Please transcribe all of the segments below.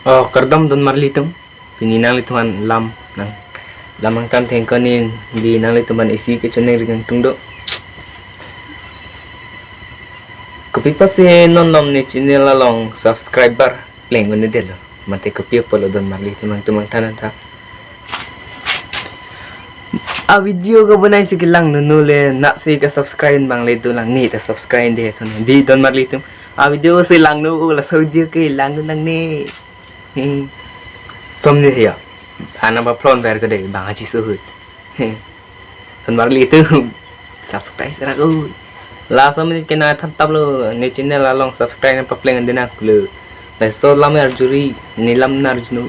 Oh, kardam don marlitum. Pininang lituman nang lamang tam tengkanin di nang lituman isi ke choneng ringang tungdo. Kopi pasi non nom ni channel lalong subscriber lengun ni delo. Mate kopi polo don marlitum tumang tanan ta. A video ko bunay sige lang nunule na si ka subscribe bang ledo lang ni ta subscribe de son di don marlitum. A video si lang no la so video ke lang no nang ni. Somni ya. Ana ba plon ber ko de bang aji suhut. Don marlitum subscribe sara ko. La somni ke na tham tab lo ni channel la long subscribe na papleng dina kulu. La so lam arjuri ni lam narjnu.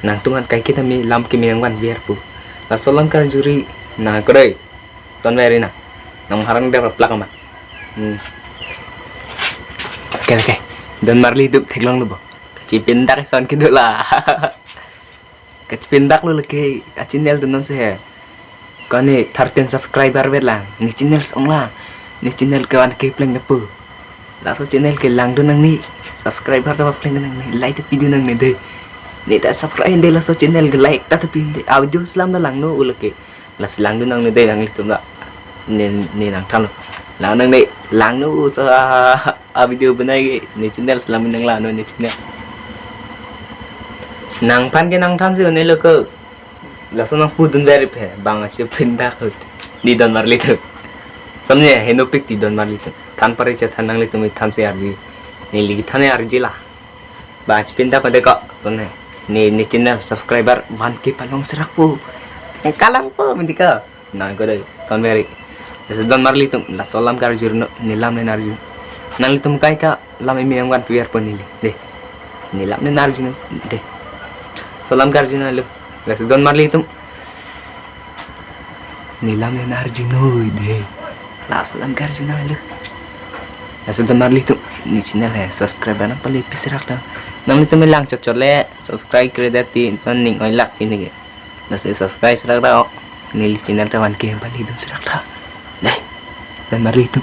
Nang tuman kai kita mi lam ki minangwan biar pu. La solam kan juri na kodai son veri na nang harang de plak ma oke dan marli duk teglong lu bo ci pindak son kidu la ke pindak lu ke channel tu non se kani 13 subscriber bet lang ni channel song la ni channel ke wan ke pleng na pu la so channel ke lang du nang ni subscriber ta pleng nang ni like video nang ni de ni ta subscribe de la so channel ke like ta tapi audio selam na lang no ulake la silang du nang ni de nang litum na ni nang thang la nang ni lang no so a video banai ni channel selam nang la no ni channel nang pan ke nang than se ne lo ko la so nang pu dun very phe bang se pinda ko ni don marli tu samne henopik ti don marli tu than pare che than nang li tu mi than se arji ni li thane arji la ba pinda ko de ko sonne ni channel subscriber 1k palong serak po kalang po minti ka na ko dai son meri don marli tum la solam kar jurno ni lam ne narju nang tum kai ka lam mi yang wan tuer pon ni ni lam ne narju de solam kar jurno lu la don marli tum ni lam ne narju no de la solam kar jurno lu la don marli tum ni channel hai subscriber na pali pisrak ta nang itu melang cocok le subscribe ke dati son ning oi lak ini ge nasi subscribe serak dah ni channel tawan ke bali dun serak dah dai dan mari itu